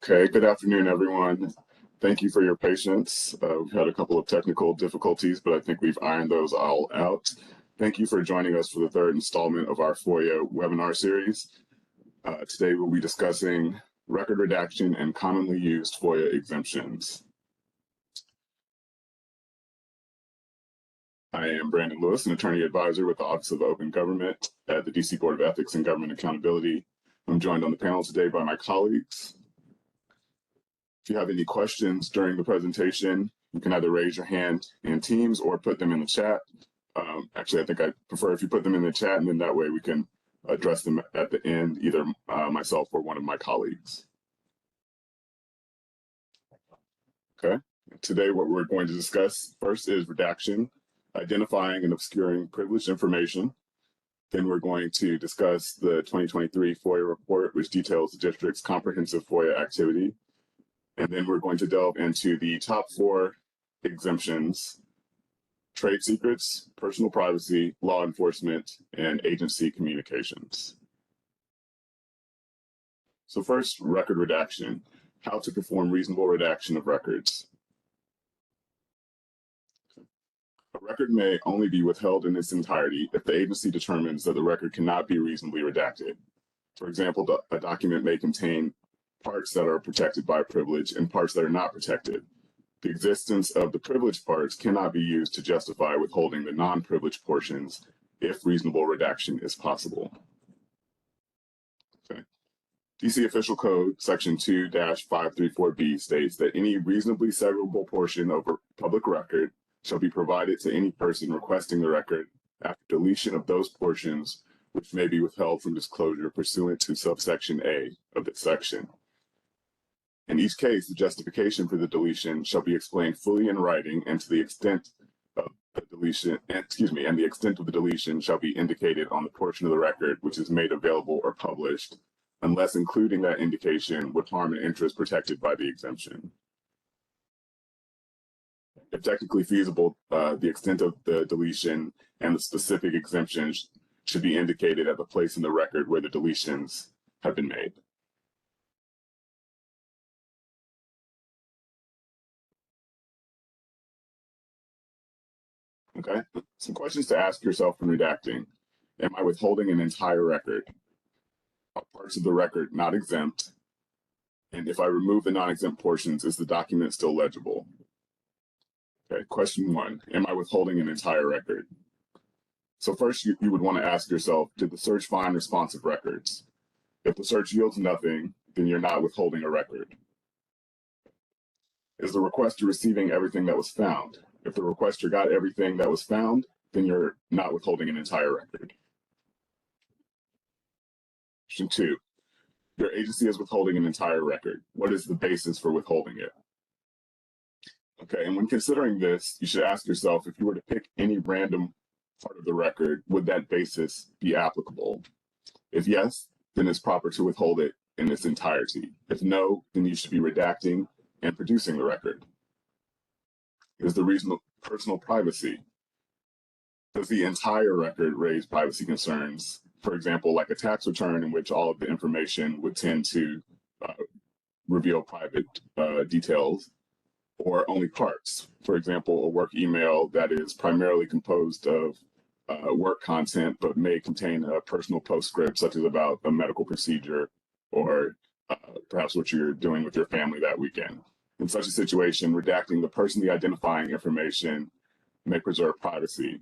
Okay, good afternoon, everyone. Thank you for your patience. We've had a couple of technical difficulties, but I think we've ironed those all out. Thank you for joining us for the third installment of our FOIA webinar series. Today we'll be discussing record redaction and commonly used FOIA exemptions. I am Brandon Lewis, an attorney advisor with the Office of Open Government at the DC Board of Ethics and Government Accountability. I'm joined on the panel today by my colleagues. If you have any questions during the presentation, you can either raise your hand in Teams or put them in the chat. Actually, I think I prefer if you put them in the chat, and then that way we can address them at the end, either myself or one of my colleagues. Okay, today what we're going to discuss first is redaction, identifying and obscuring privileged information. Then we're going to discuss the 2023 FOIA report, which details the district's comprehensive FOIA activity. And then we're going to delve into the top 4 exemptions: trade secrets, personal privacy, law enforcement, and agency communications. So first, record redaction, how to perform reasonable redaction of records. A record may only be withheld in its entirety if the agency determines that the record cannot be reasonably redacted. For example, a document may contain parts that are protected by privilege and parts that are not protected. The existence of the privileged parts cannot be used to justify withholding the non-privileged portions if reasonable redaction is possible. Okay. DC Official Code Section 2-534B states that any reasonably severable portion of a public record shall be provided to any person requesting the record after deletion of those portions which may be withheld from disclosure pursuant to subsection A of this section. In each case, the justification for the deletion shall be explained fully in writing, and to the extent of the deletion, and the extent of the deletion shall be indicated on the portion of the record which is made available or published, unless including that indication would harm an interest protected by the exemption. If technically feasible, the extent of the deletion and the specific exemptions should be indicated at the place in the record where the deletions have been made. Okay, some questions to ask yourself when redacting. Am I withholding an entire record? Are parts of the record not exempt? And if I remove the non-exempt portions, is the document still legible? Okay, question 1, am I withholding an entire record? So first you would want to ask yourself, did the search find responsive records? If the search yields nothing, then you're not withholding a record. Is the requester receiving everything that was found? If the requester got everything that was found, then you're not withholding an entire record. Question 2, your agency is withholding an entire record. What is the basis for withholding it? Okay, and when considering this, you should ask yourself, if you were to pick any random part of the record, would that basis be applicable? If yes, then it's proper to withhold it in its entirety. If no, then you should be redacting and producing the record. Is the reason of personal privacy? Does the entire record raise privacy concerns? For example, like a tax return in which all of the information would tend to reveal private details, or only parts. For example, a work email that is primarily composed of work content, but may contain a personal postscript, such as about a medical procedure or perhaps what you're doing with your family that weekend. In such a situation, redacting the personally identifying information may preserve privacy.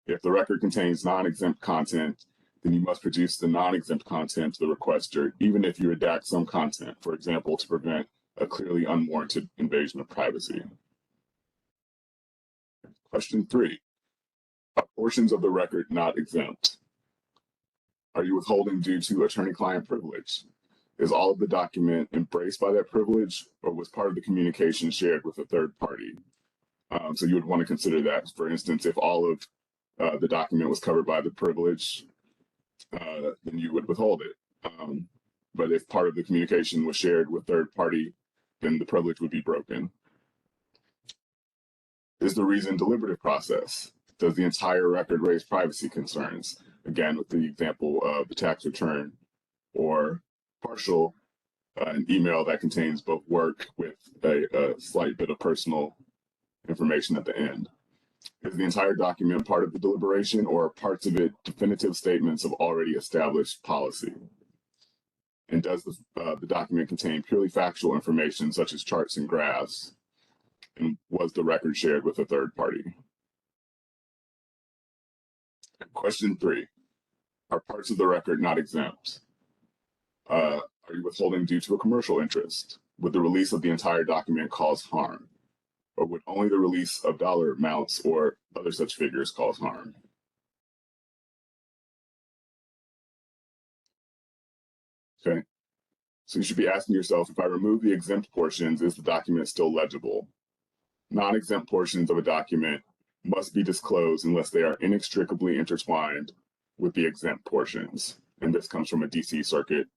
If the record contains non-exempt content, then you must produce the non-exempt content to the requester, even if you redact some content, for example, to prevent a clearly unwarranted invasion of privacy. Question 3, are portions of the record not exempt? Are you withholding due to attorney-client privilege? Is all of the document embraced by that privilege, or was part of the communication shared with a third party? So you would want to consider that. For instance, if all of the document was covered by the privilege, then you would withhold it. But if part of the communication was shared with third party, then the privilege would be broken. Is the reason deliberative process? Does the entire record raise privacy concerns? Again, with the example of the tax return, or partial, an email that contains both work with a slight bit of personal information at the end. Is the entire document part of the deliberation, or parts of it definitive statements of already established policy? And does the document contain purely factual information such as charts and graphs? And was the record shared with a third party? Question 3, are parts of the record not exempt? Are you withholding due to a commercial interest? Would the release of the entire document cause harm? Or would only the release of dollar amounts or other such figures cause harm? Okay, so you should be asking yourself, if I remove the exempt portions, is the document still legible? Non-exempt portions of a document must be disclosed unless they are inextricably intertwined with the exempt portions. And this comes from a DC Circuit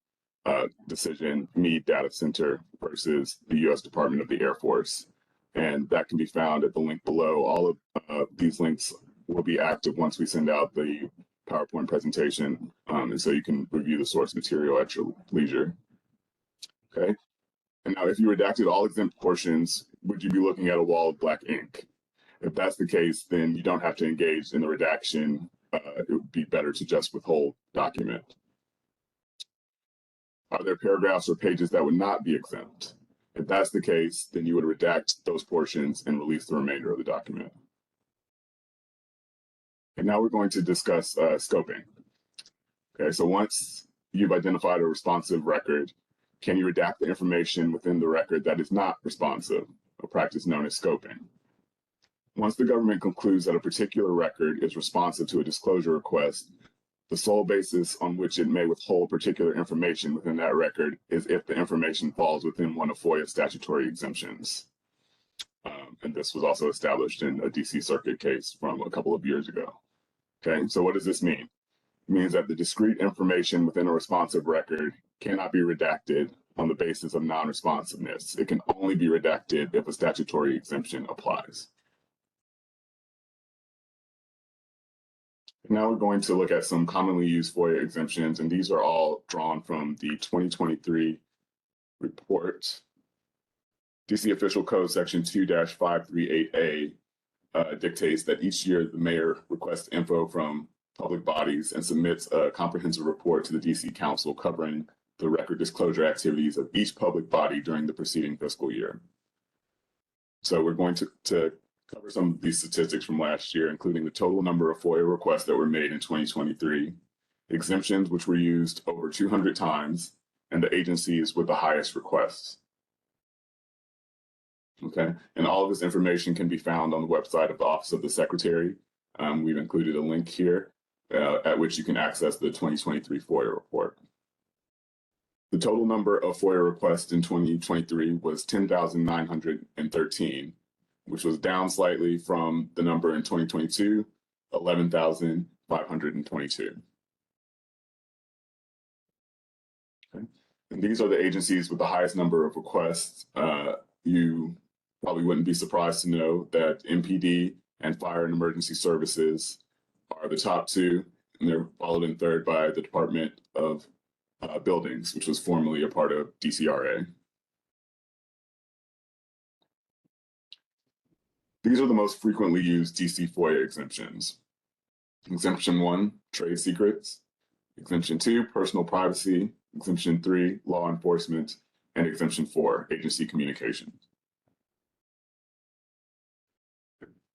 decision, Meade Data Center versus the U.S. Department of the Air Force. And that can be found at the link below. All of these links will be active once we send out the PowerPoint presentation. And so you can review the source material at your leisure. Okay. And now, if you redacted all exempt portions, would you be looking at a wall of black ink? If that's the case, then you don't have to engage in the redaction. It would be better to just withhold document. Are there paragraphs or pages that would not be exempt? If that's the case, then you would redact those portions and release the remainder of the document. And now we're going to discuss scoping. Okay, so once you've identified a responsive record, can you redact the information within the record that is not responsive, a practice known as scoping? Once the government concludes that a particular record is responsive to a disclosure request, the sole basis on which it may withhold particular information within that record is if the information falls within one of FOIA's statutory exemptions. And this was also established in a DC Circuit case from a couple of years ago. Okay, so what does this mean? It means that the discrete information within a responsive record cannot be redacted on the basis of non-responsiveness. It can only be redacted if a statutory exemption applies. Now we're going to look at some commonly used FOIA exemptions, and these are all drawn from the 2023 report. DC Official Code Section 2-538A dictates that each year the mayor requests info from public bodies and submits a comprehensive report to the DC Council covering the record disclosure activities of each public body during the preceding fiscal year. So we're going to cover some of these statistics from last year, including the total number of FOIA requests that were made in 2023, exemptions which were used over 200 times, and the agencies with the highest requests. Okay, and all of this information can be found on the website of the Office of the Secretary. We've included a link here at which you can access the 2023 FOIA report. The total number of FOIA requests in 2023 was 10,913, which was down slightly from the number in 2022, 11,522. Okay. And these are the agencies with the highest number of requests. You probably wouldn't be surprised to know that MPD and Fire and Emergency Services are the top two, and they're followed in third by the Department of Buildings, which was formerly a part of DCRA. These are the most frequently used DC FOIA exemptions. Exemption 1, trade secrets. Exemption 2, personal privacy. Exemption 3, law enforcement. And Exemption 4, agency communication.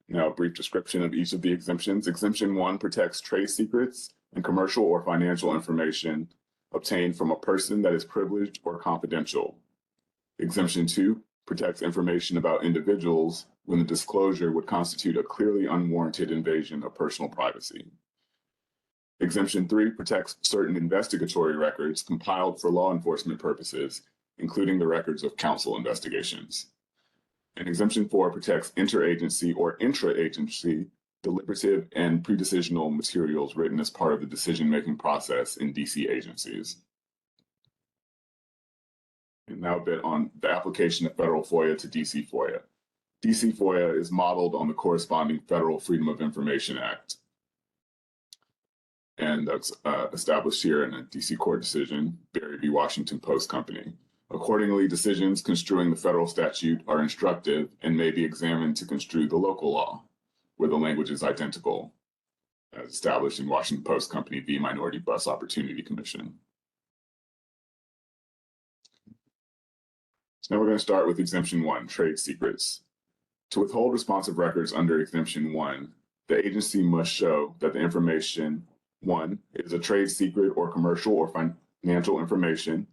Now, a brief description of each of the exemptions. Exemption 1 protects trade secrets and commercial or financial information obtained from a person that is privileged or confidential. Exemption 2 protects information about individuals when the disclosure would constitute a clearly unwarranted invasion of personal privacy. Exemption 3 protects certain investigatory records compiled for law enforcement purposes, including the records of counsel investigations. And Exemption 4 protects interagency or intra-agency deliberative and pre-decisional materials written as part of the decision-making process in DC agencies. And now a bit on the application of federal FOIA to DC FOIA. DC FOIA is modeled on the corresponding Federal Freedom of Information Act. And that's established here in a DC court decision, Berry v. Washington Post Company. Accordingly, decisions construing the federal statute are instructive and may be examined to construe the local law, where the language is identical, as established in Washington Post Company v. Minority Bus Opportunity Commission. So now we're going to start with Exemption 1, trade secrets. To withhold responsive records under Exemption 1, the agency must show that the information, 1, is a trade secret or commercial or financial information,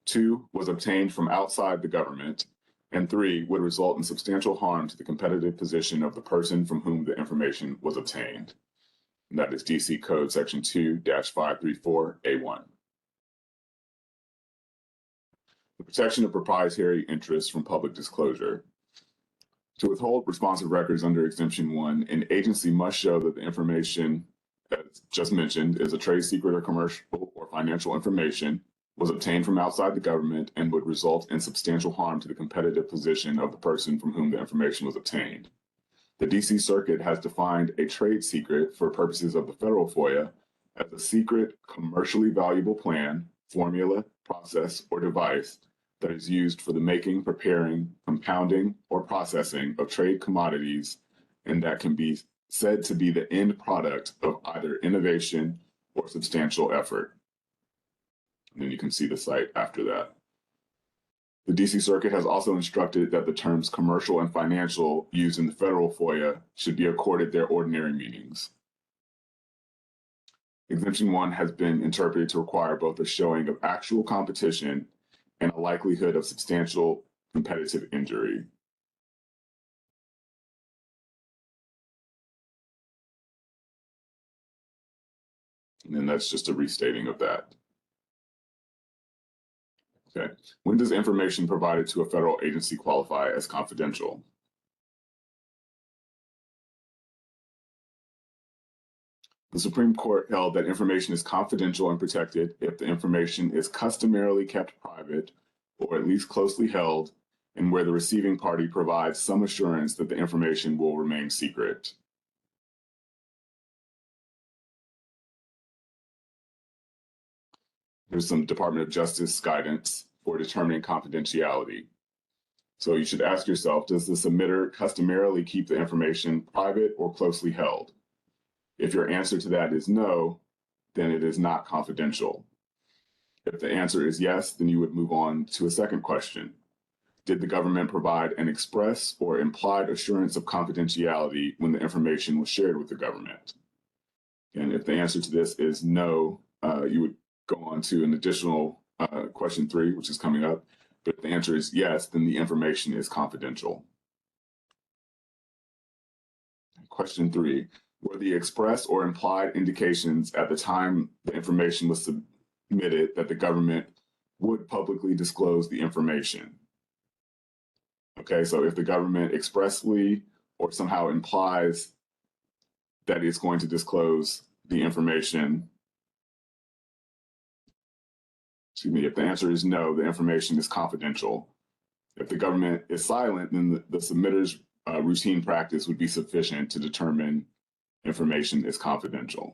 2, was obtained from outside the government, and 3, would result in substantial harm to the competitive position of the person from whom the information was obtained. And that is DC Code Section 2-534A1. The protection of proprietary interests from public disclosure. To withhold responsive records under Exemption 1, an agency must show that the information, as just mentioned, is a trade secret or commercial or financial information, was obtained from outside the government, and would result in substantial harm to the competitive position of the person from whom the information was obtained. The DC Circuit has defined a trade secret for purposes of the federal FOIA as a secret, commercially valuable plan, formula, process, or device that is used for the making, preparing, compounding, or processing of trade commodities, and that can be said to be the end product of either innovation or substantial effort. And then you can see the site after that. The DC Circuit has also instructed that the terms commercial and financial used in the federal FOIA should be accorded their ordinary meanings. Exemption 1 has been interpreted to require both a showing of actual competition and a likelihood of substantial competitive injury. And then that's just a restating of that. Okay. When does information provided to a federal agency qualify as confidential? The Supreme Court held that information is confidential and protected if the information is customarily kept private or at least closely held, and where the receiving party provides some assurance that the information will remain secret. Here's some Department of Justice guidance for determining confidentiality. So you should ask yourself, does the submitter customarily keep the information private or closely held? If your answer to that is no, then it is not confidential. If the answer is yes, then you would move on to a second question. Did the government provide an express or implied assurance of confidentiality when the information was shared with the government? And if the answer to this is no, you would go on to an additional question 3, which is coming up. But if the answer is yes, then the information is confidential. Question 3, were the express or implied indications at the time the information was submitted that the government would publicly disclose the information? Okay, so if the government expressly or somehow implies that it's going to disclose the information, if the answer is no, the information is confidential. If the government is silent, then the submitter's routine practice would be sufficient to determine information is confidential.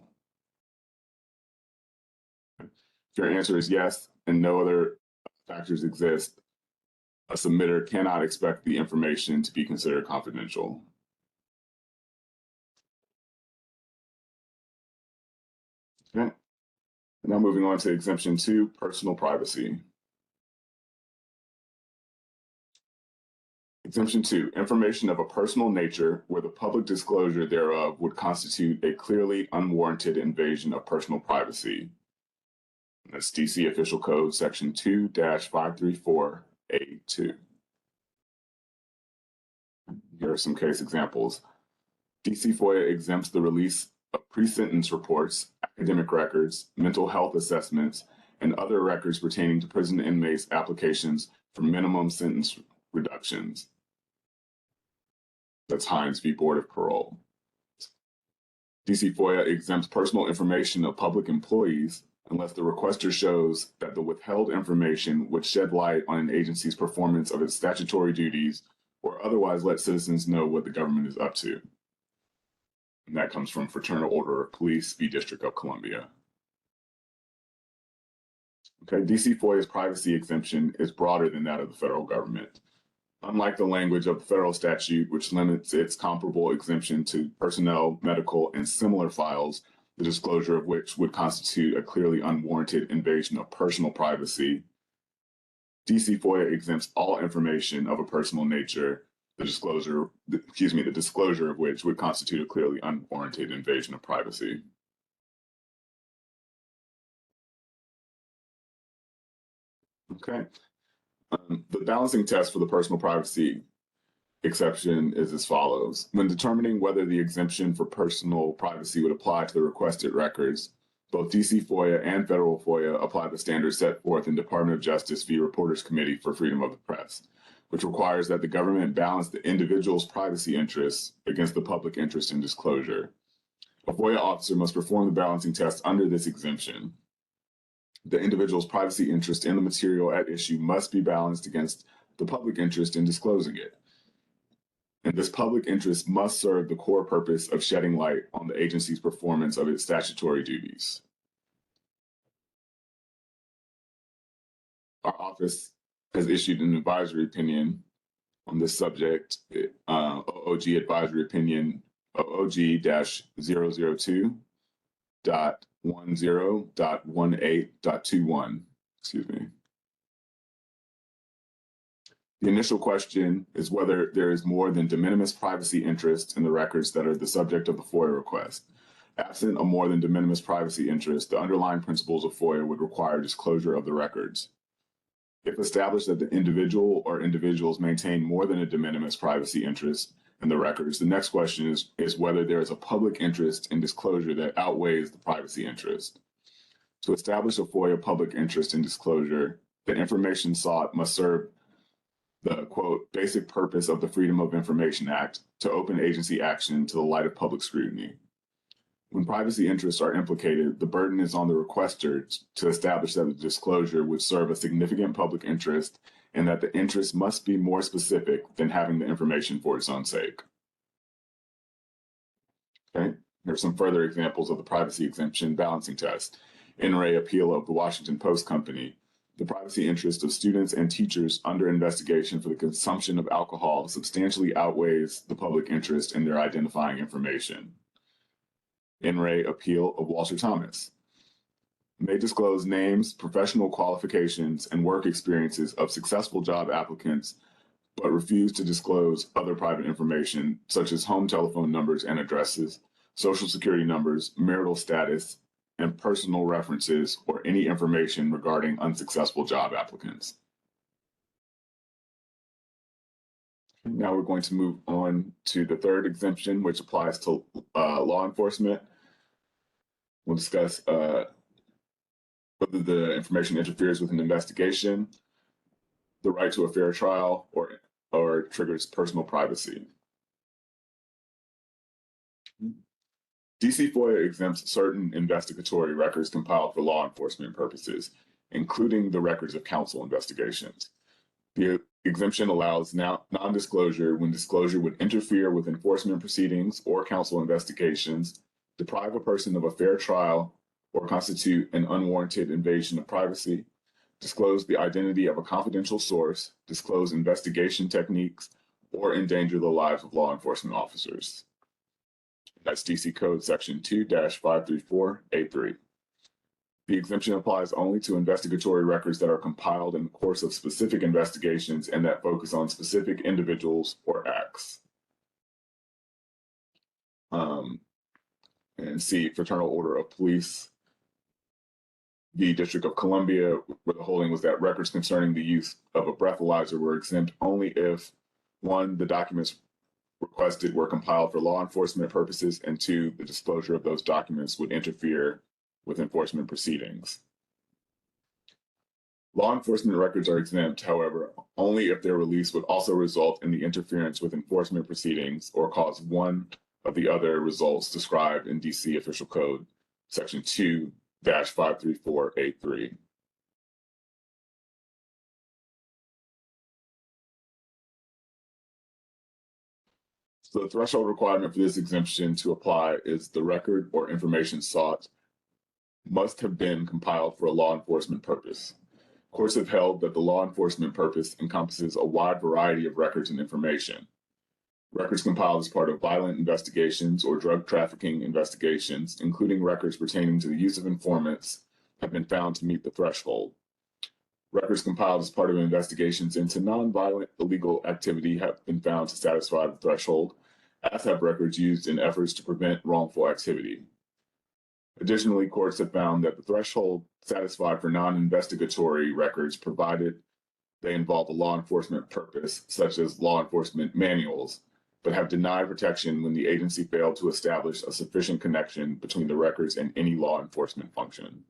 If your answer is yes and no other factors exist, a submitter cannot expect the information to be considered confidential. Okay. Now moving on to Exemption 2, personal privacy. Exemption 2, information of a personal nature where the public disclosure thereof would constitute a clearly unwarranted invasion of personal privacy. That's DC Official Code Section 2-534A2. Here are some case examples. DC FOIA exempts the release of pre-sentence reports, academic records, mental health assessments, and other records pertaining to prison inmates' applications for minimum sentence reductions. That's Hines v. Board of Parole. DC FOIA exempts personal information of public employees unless the requester shows that the withheld information would shed light on an agency's performance of its statutory duties or otherwise let citizens know what the government is up to. And that comes from Fraternal Order of Police v. District of Columbia. Okay, DC FOIA's privacy exemption is broader than that of the federal government. Unlike the language of the federal statute, which limits its comparable exemption to personnel, medical, and similar files, the disclosure of which would constitute a clearly unwarranted invasion of personal privacy, DC FOIA exempts all information of a personal nature, the disclosure of which would constitute a clearly unwarranted invasion of privacy. Okay. The balancing test for the personal privacy exception is as follows. When determining whether the exemption for personal privacy would apply to the requested records, both DC FOIA and federal FOIA apply the standards set forth in Department of Justice v. Reporters Committee for Freedom of the Press, which requires that the government balance the individual's privacy interests against the public interest in disclosure. A FOIA officer must perform the balancing test under this exemption. The individual's privacy interest in the material at issue must be balanced against the public interest in disclosing it. And this public interest must serve the core purpose of shedding light on the agency's performance of its statutory duties. Our office has issued an advisory opinion on this subject, OOG Advisory Opinion OOG-00.10.18.21. Excuse me. The initial question is whether there is more than de minimis privacy interest in the records that are the subject of the FOIA request. Absent a more than de minimis privacy interest, the underlying principles of FOIA would require disclosure of the records. If established that the individual or individuals maintain more than a de minimis privacy interest in the records, the next question is whether there is a public interest in disclosure that outweighs the privacy interest. To establish a FOIA public interest in disclosure, the information sought must serve the, quote, basic purpose of the Freedom of Information Act to open agency action to the light of public scrutiny. When privacy interests are implicated, the burden is on the requester to establish that the disclosure would serve a significant public interest and that the interest must be more specific than having the information for its own sake. Okay, here are some further examples of the privacy exemption balancing test. NRA appeal of the Washington Post Company. The privacy interest of students and teachers under investigation for the consumption of alcohol substantially outweighs the public interest in their identifying information. NRA appeal of Walter Thomas. May disclose names, professional qualifications, and work experiences of successful job applicants, but refuse to disclose other private information such as home telephone numbers and addresses, social security numbers, marital status, and personal references or any information regarding unsuccessful job applicants. Now we're going to move on to the third exemption, which applies to law enforcement. We'll discuss whether the information interferes with an investigation, the right to a fair trial, or triggers personal privacy. DC FOIA exempts certain investigatory records compiled for law enforcement purposes, including the records of counsel investigations. The exemption allows non-disclosure when disclosure would interfere with enforcement proceedings or counsel investigations, deprive a person of a fair trial, or constitute an unwarranted invasion of privacy, disclose the identity of a confidential source, disclose investigation techniques, or endanger the lives of law enforcement officers. That's DC Code Section 2-534A3. The exemption applies only to investigatory records that are compiled in the course of specific investigations and that focus on specific individuals or acts. And C, Fraternal Order of Police v. District of Columbia, where the holding was that records concerning the use of a breathalyzer were exempt only if, one, the documents requested were compiled for law enforcement purposes, and 2, the disclosure of those documents would interfere with enforcement proceedings. Law enforcement records are exempt, however, only if their release would also result in the interference with enforcement proceedings or cause one of the other results described in DC Official Code, Section 2-534A3. So the threshold requirement for this exemption to apply is the record or information sought must have been compiled for a law enforcement purpose. Courts have held that the law enforcement purpose encompasses a wide variety of records and information. Records compiled as part of violent investigations or drug trafficking investigations, including records pertaining to the use of informants, have been found to meet the threshold. Records compiled as part of investigations into nonviolent illegal activity have been found to satisfy the threshold, as have records used in efforts to prevent wrongful activity. Additionally, courts have found that the threshold satisfied for non-investigatory records, provided they involve a law enforcement purpose, such as law enforcement manuals, but have denied protection when the agency failed to establish a sufficient connection between the records and any law enforcement function.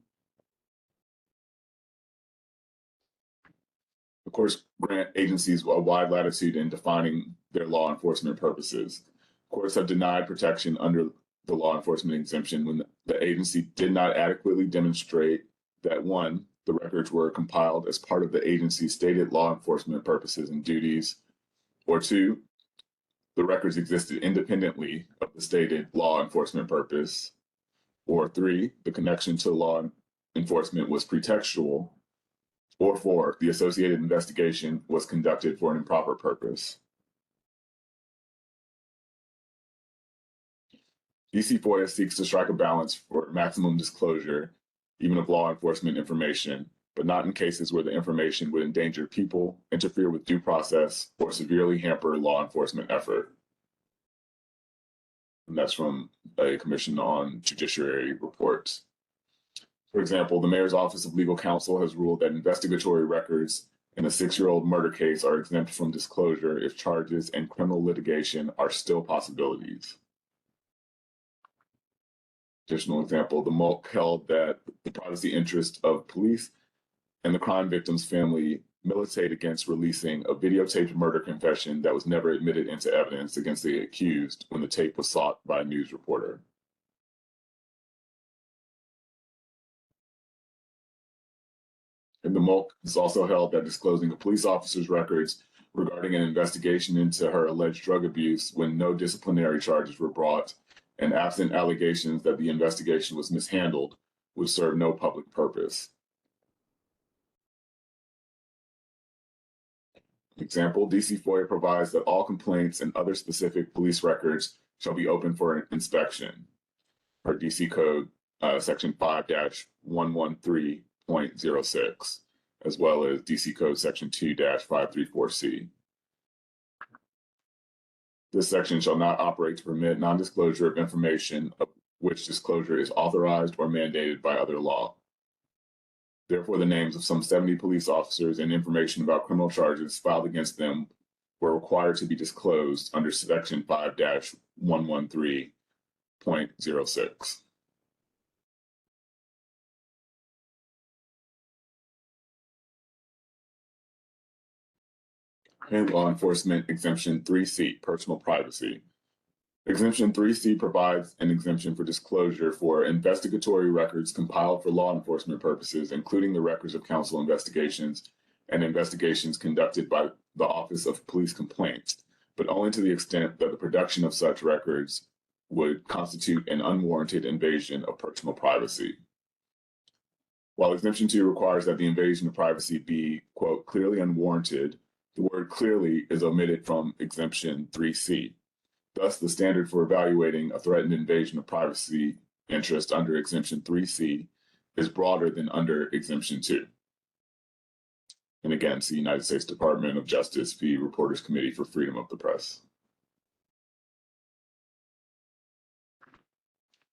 The courts grant agencies a wide latitude in defining their law enforcement purposes. Courts have denied protection under the law enforcement exemption when the agency did not adequately demonstrate that 1, the records were compiled as part of the agency's stated law enforcement purposes and duties, or 2, the records existed independently of the stated law enforcement purpose, or 3, the connection to law enforcement was pretextual, or 4, the associated investigation was conducted for an improper purpose. DC FOIA seeks to strike a balance for maximum disclosure, even of law enforcement information, but not in cases where the information would endanger people, interfere with due process, or severely hamper law enforcement effort. And that's from a Commission on Judiciary report. For example, the Mayor's Office of Legal Counsel has ruled that investigatory records in a 6-year-old murder case are exempt from disclosure if charges and criminal litigation are still possibilities. Additional example, the MOLC held that the privacy interest of police and the crime victim's family militate against releasing a videotaped murder confession that was never admitted into evidence against the accused when the tape was sought by a news reporter. And the MOLC has also held that disclosing a police officer's records regarding an investigation into her alleged drug abuse when no disciplinary charges were brought and absent allegations that the investigation was mishandled would serve no public purpose. Example, DC FOIA provides that all complaints and other specific police records shall be open for inspection, per DC Code Section 5-113.06, as well as DC Code Section 2-534C. This section shall not operate to permit non-disclosure of information of which disclosure is authorized or mandated by other law. Therefore, the names of some 70 police officers and information about criminal charges filed against them were required to be disclosed under Section 5-113.06. And law enforcement exemption 3C, personal privacy. Exemption 3C provides an exemption for disclosure for investigatory records compiled for law enforcement purposes, including the records of counsel investigations and investigations conducted by the Office of Police Complaints, but only to the extent that the production of such records would constitute an unwarranted invasion of personal privacy. While Exemption 2 requires that the invasion of privacy be, quote, clearly unwarranted, the word clearly is omitted from Exemption 3C. Thus, the standard for evaluating a threatened invasion of privacy interest under Exemption 3C is broader than under Exemption 2. And again, see United States Department of Justice v. Reporters Committee for Freedom of the Press.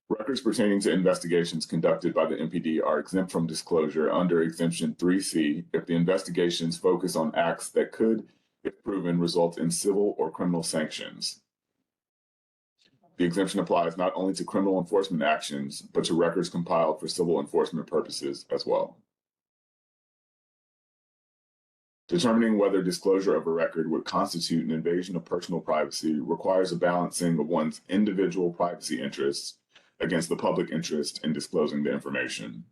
Records pertaining to investigations conducted by the MPD are exempt from disclosure under Exemption 3C if the investigations focus on acts that could, if proven, result in civil or criminal sanctions. The exemption applies not only to criminal enforcement actions, but to records compiled for civil enforcement purposes as well. Determining whether disclosure of a record would constitute an invasion of personal privacy requires a balancing of one's individual privacy interests against the public interest in disclosing the information.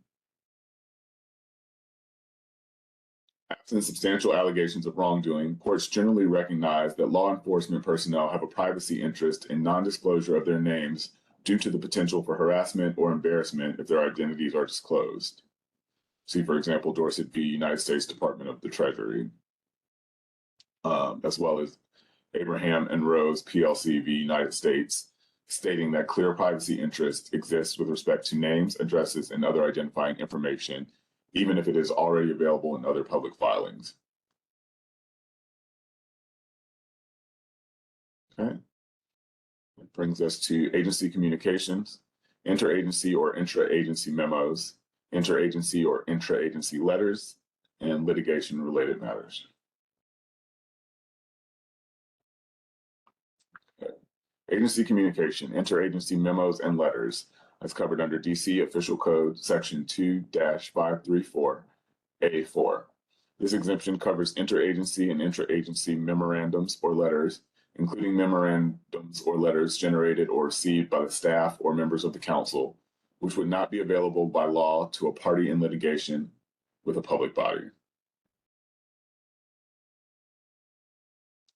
Absent substantial allegations of wrongdoing, courts generally recognize that law enforcement personnel have a privacy interest in non-disclosure of their names due to the potential for harassment or embarrassment if their identities are disclosed. See, for example, Dorset v. United States Department of the Treasury, as well as Abraham and Rose PLC v. United States, stating that clear privacy interests exist with respect to names, addresses, and other identifying information, even if it is already available in other public filings. Okay. That brings us to agency communications, interagency or intra-agency memos, interagency or intra-agency letters, and litigation-related matters. Okay. Agency communication, interagency memos, and letters, as covered under DC Official Code Section 2-534A4. This exemption covers interagency and intra-agency memorandums or letters, including memorandums or letters generated or received by the staff or members of the council, which would not be available by law to a party in litigation with a public body.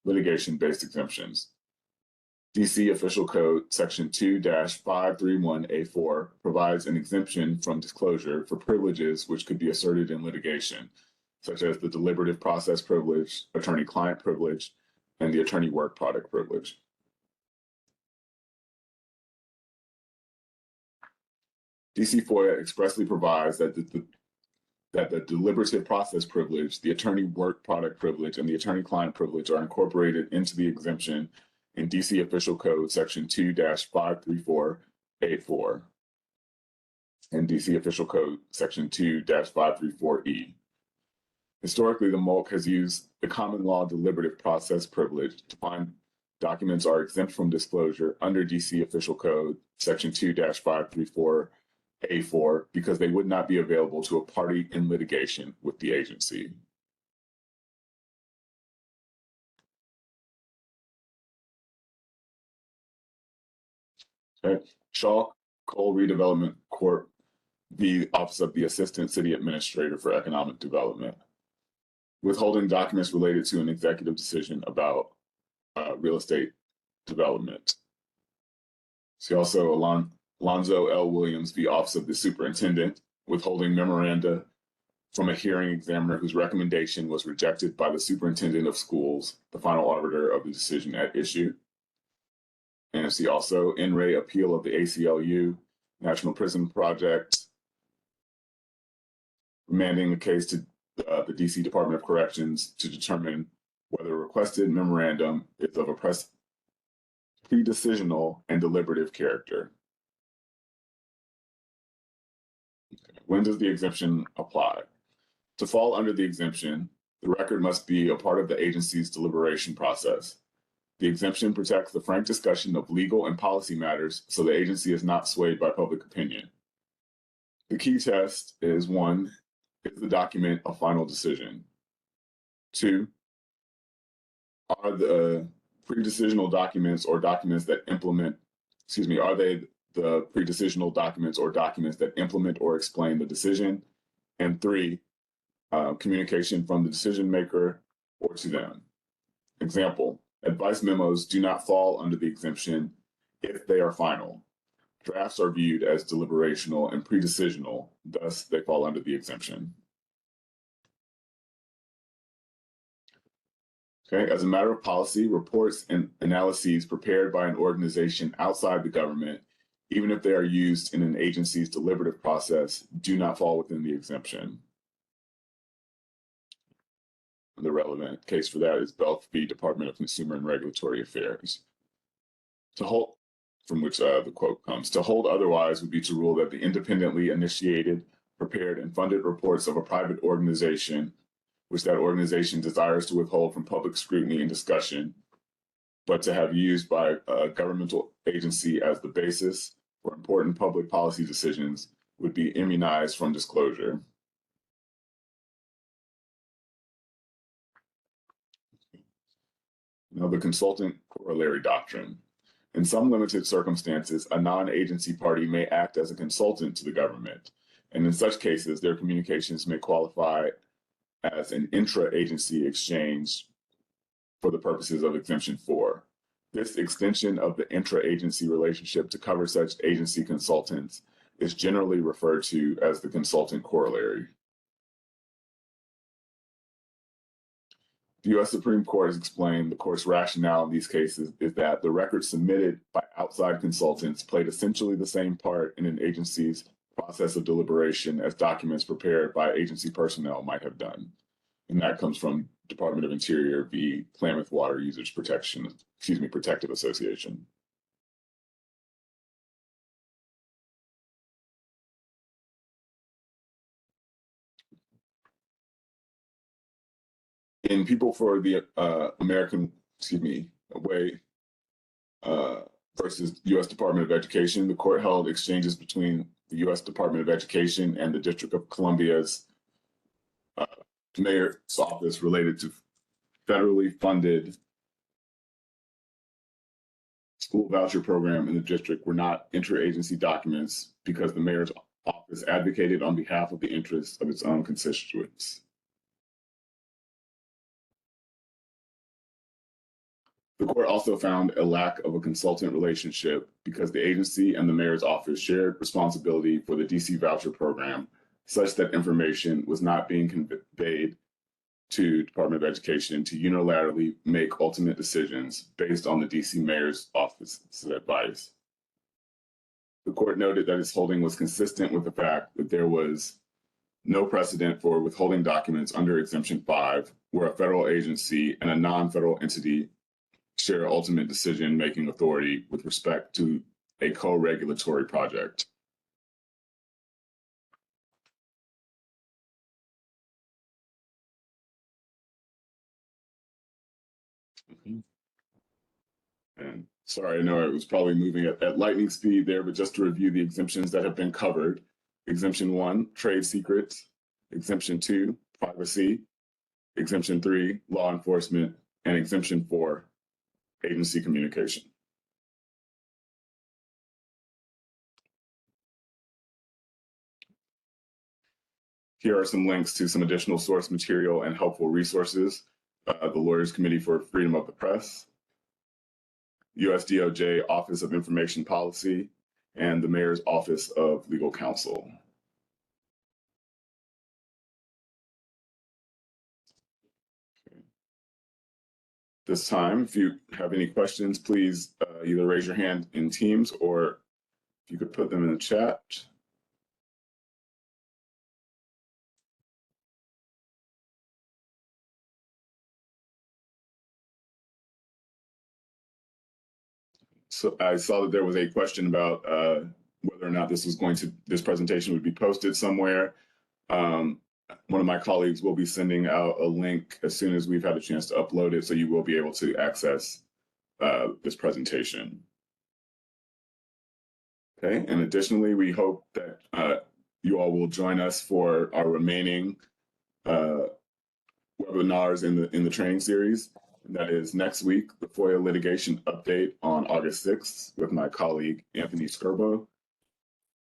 Litigation-based exemptions. DC Official Code Section 2-531A4 provides an exemption from disclosure for privileges which could be asserted in litigation, such as the deliberative process privilege, attorney-client privilege, and the attorney work product privilege. DC FOIA expressly provides that the deliberative process privilege, the attorney work product privilege, and the attorney-client privilege are incorporated into the exemption in DC Official Code Section 2-534A4 and DC Official Code Section 2-534E. Historically, the MOLC has used the common law deliberative process privilege to find documents are exempt from disclosure under DC Official Code Section 2-534A4 because they would not be available to a party in litigation with the agency. Okay. Shaw Coal Redevelopment Corp. The Office of the Assistant City Administrator for Economic Development. Withholding documents related to an executive decision about real estate development. See also Alonzo L. Williams, the Office of the Superintendent, withholding memoranda from a hearing examiner whose recommendation was rejected by the superintendent of schools, the final arbiter of the decision at issue. And see also NRA appeal of the ACLU, National Prison Project, remanding the case to the DC Department of Corrections to determine whether a requested memorandum is of a pre-decisional and deliberative character. When does the exemption apply? To fall under the exemption, the record must be a part of the agency's deliberation process. The exemption protects the frank discussion of legal and policy matters so the agency is not swayed by public opinion. The key test is 1, is the document a final decision? 2, are the pre-decisional documents or documents that implement, are they the pre-decisional documents or documents that implement or explain the decision? And 3, communication from the decision maker or to them. Example, advice memos do not fall under the exemption if they are final. Drafts are viewed as deliberational and pre-decisional, thus they fall under the exemption. Okay, as a matter of policy, reports and analyses prepared by an organization outside the government, even if they are used in an agency's deliberative process, do not fall within the exemption. The relevant case for that is Belk v. Department of Consumer and Regulatory Affairs. To hold, from which the quote comes, to hold otherwise would be to rule that the independently initiated, prepared, and funded reports of a private organization, which that organization desires to withhold from public scrutiny and discussion, but to have used by governmental agency as the basis for important public policy decisions would be immunized from disclosure. Now, the consultant corollary doctrine. In some limited circumstances, a non-agency party may act as a consultant to the government, and in such cases, their communications may qualify as an intra-agency exchange for the purposes of Exemption 4. This extension of the intra-agency relationship to cover such agency consultants is generally referred to as the consultant corollary. The U.S. Supreme Court has explained the court's rationale in these cases is that the records submitted by outside consultants played essentially the same part in an agency's process of deliberation as documents prepared by agency personnel might have done. And that comes from Department of Interior v. Klamath Water Users Protective Association. In People for the American Way versus U.S. Department of Education, the court held exchanges between the U.S. Department of Education and the District of Columbia's mayor's office related to federally funded school voucher program in the district were not interagency documents because the mayor's office advocated on behalf of the interests of its own constituents. The court also found a lack of a consultant relationship because the agency and the mayor's office shared responsibility for the DC voucher program, such that information was not being conveyed to Department of Education to unilaterally make ultimate decisions based on the DC mayor's office's advice. The court noted that its holding was consistent with the fact that there was no precedent for withholding documents under Exemption 5, where a federal agency and a non-federal entity share ultimate decision-making authority with respect to a co-regulatory project. And sorry, I know it was probably moving at lightning speed there, but just to review the exemptions that have been covered. Exemption 1, trade secrets. Exemption 2, privacy. Exemption 3, law enforcement. And Exemption 4, agency communication. Here are some links to some additional source material and helpful resources. The Lawyers Committee for Freedom of the Press, US DOJ Office of Information Policy, and the Mayor's Office of Legal Counsel. This time, if you have any questions, please either raise your hand in Teams or if you could put them in the chat. So I saw that there was a question about whether or not this presentation would be posted somewhere. One of my colleagues will be sending out a link as soon as we've had a chance to upload it, so you will be able to access this presentation. Okay, and additionally, we hope that you all will join us for our remaining webinars in the training series. And that is next week, the FOIA litigation update on August 6th with my colleague, Anthony Skirbo,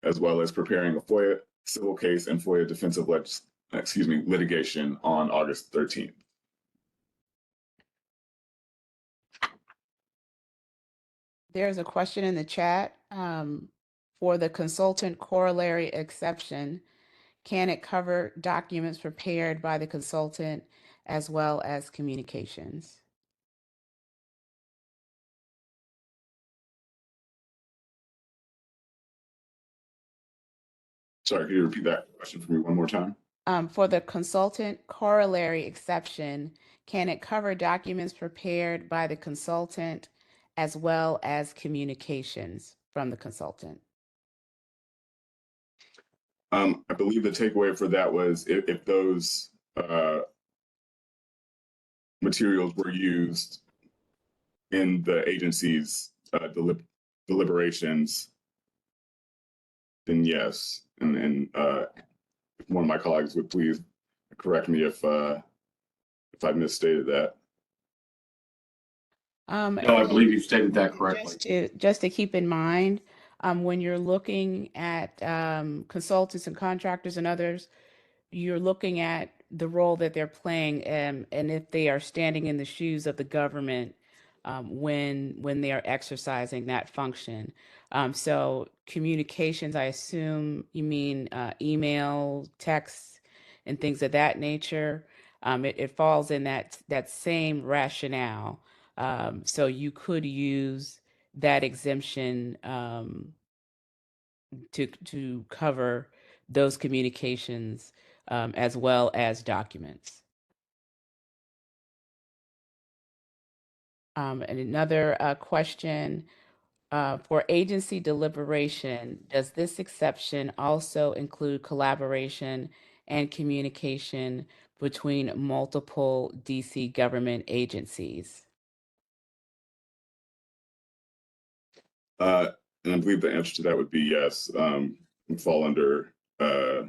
as well as preparing a FOIA civil case and FOIA defensive litigation on August 13th. There's a question in the chat for the consultant corollary exception. Can it cover documents prepared by the consultant as well as communications? Sorry, can you repeat that question for me one more time? For the consultant corollary exception, can it cover documents prepared by the consultant as well as communications from the consultant? I believe the takeaway for that was if those materials were used in the agency's deliberations, then yes. And if one of my colleagues would please correct me if I misstated that. No, I believe you stated that correctly. Just to keep in mind, when you're looking at consultants and contractors and others, you're looking at the role that they're playing, and if they are standing in the shoes of the government when they are exercising that function. So communications, I assume you mean email, text, and things of that nature. It falls in that same rationale. So you could use that exemption to cover those communications as well as documents. And another question for agency deliberation, does this exception also include collaboration and communication between multiple DC government agencies? And I believe the answer to that would be yes. Would fall under, I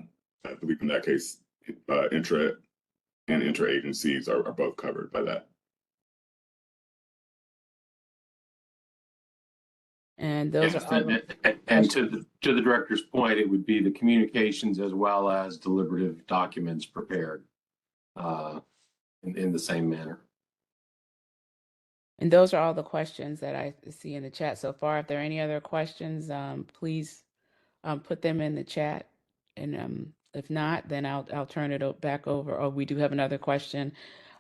believe in that case, intra and inter-agencies are both covered by that. And those Yes, are all and to the director's point, it would be the communications as well as deliberative documents prepared in the same manner. And those are all the questions that I see in the chat so far. If there are any other questions, please put them in the chat. And if not, then I'll turn it back over. Oh, we do have another question.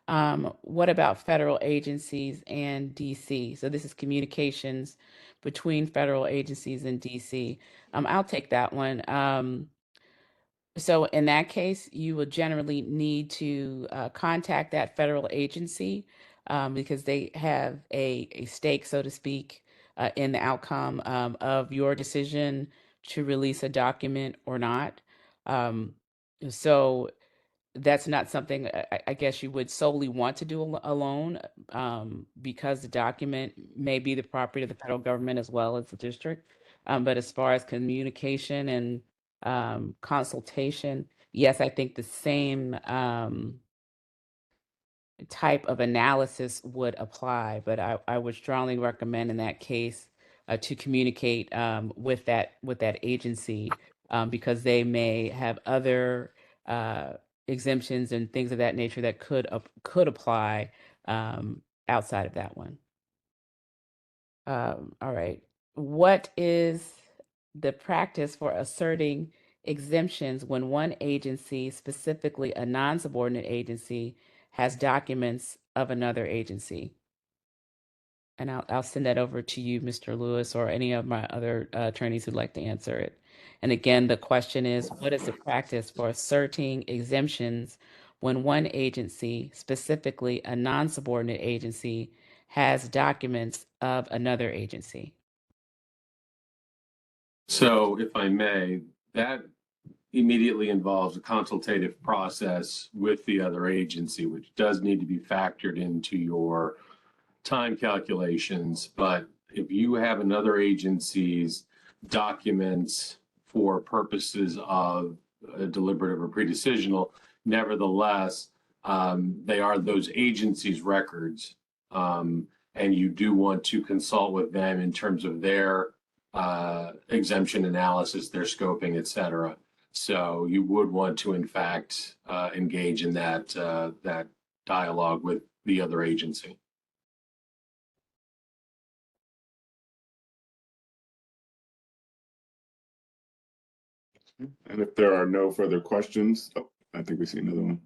What about federal agencies and DC? So this is communications between federal agencies and DC. I'll take that one. So in that case, you will generally need to contact that federal agency because they have a stake, so to speak, in the outcome of your decision to release a document or not. So that's not something I guess you would solely want to do alone because the document may be the property of the federal government as well as the district. But as far as communication and consultation, yes, I think the same type of analysis would apply, but I would strongly recommend in that case to communicate with that agency because they may have other exemptions and things of that nature that could apply outside of that one. All right. What is the practice for asserting exemptions when one agency, specifically a non-subordinate agency, has documents of another agency? And I'll send that over to you, Mr. Lewis, or any of my other attorneys who'd like to answer it. And again, the question is, what is the practice for asserting exemptions when one agency, specifically a non-subordinate agency, has documents of another agency? So if I may, that immediately involves a consultative process with the other agency, which does need to be factored into your time calculations. But if you have another agency's documents for purposes of deliberative or pre-decisional, nevertheless, they are those agencies' records. And you do want to consult with them in terms of their exemption analysis, their scoping, et cetera. So you would want to, in fact, engage in that dialogue with the other agency. And if there are no further questions, I think we see another one.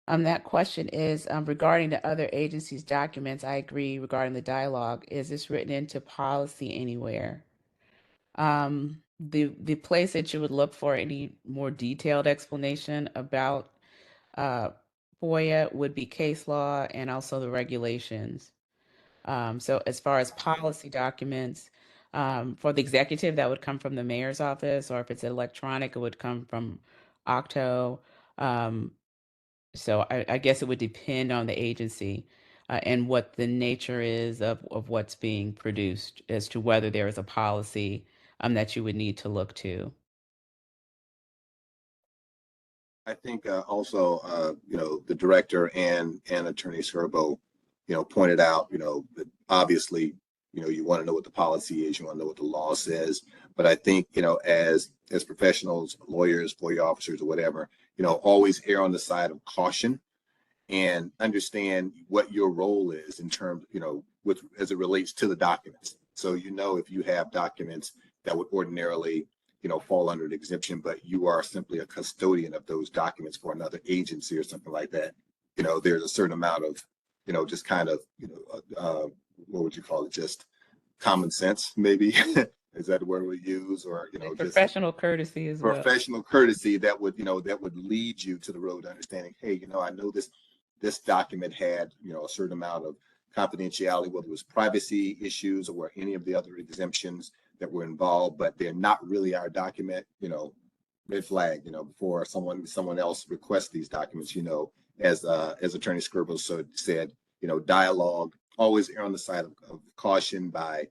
That question is regarding the other agency's documents. I agree regarding the dialogue. Is this written into policy anywhere? The place that you would look for any more detailed explanation about FOIA would be case law and also the regulations. So as far as policy documents, for the executive, that would come from the mayor's office, or if it's electronic, it would come from Octo. So I guess it would depend on the agency and what the nature is of what's being produced as to whether there is a policy that you would need to look to. I think also, the director and Attorney Skirbo, pointed out, that obviously, you want to know what the policy is, you want to know what the law says. But I think, as professionals, lawyers, FOIA officers, or whatever, always err on the side of caution and understand what your role is in terms, with as it relates to the documents. So, if you have documents that would ordinarily fall under an exemption, but you are simply a custodian of those documents for another agency or something like that, there's a certain amount of, just kind of, what would you call it? Just common sense, maybe. Is that the word we use? Or, just Professional courtesy as well. professional courtesy that would, that would lead you to the road to understanding, hey, I know this document had, a certain amount of confidentiality, whether it was privacy issues or any of the other exemptions that were involved, but they're not really our document, red flag, before someone else requests these documents, as Attorney Skirbo said, dialogue, always err on the side of caution by,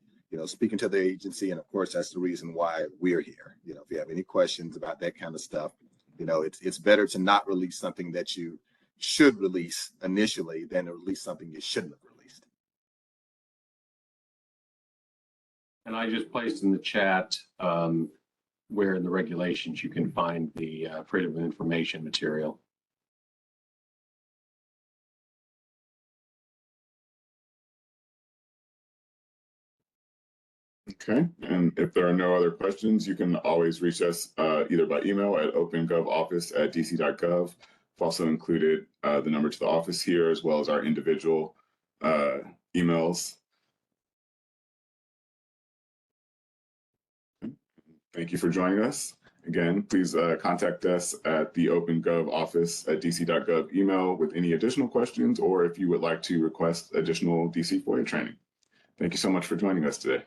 speaking to the agency. And of course, that's the reason why we're here. If you have any questions about that kind of stuff, it's better to not release something that you should release initially than to release something you shouldn't have released. And I just placed in the chat where in the regulations you can find the freedom of information material. Okay, and if there are no other questions, you can always reach us either by email at opengovoffice@dc.gov. I've also included the number to the office here, as well as our individual emails. Thank you for joining us. Again, please contact us at the opengovoffice@dc.gov email with any additional questions, or if you would like to request additional DC FOIA training. Thank you so much for joining us today.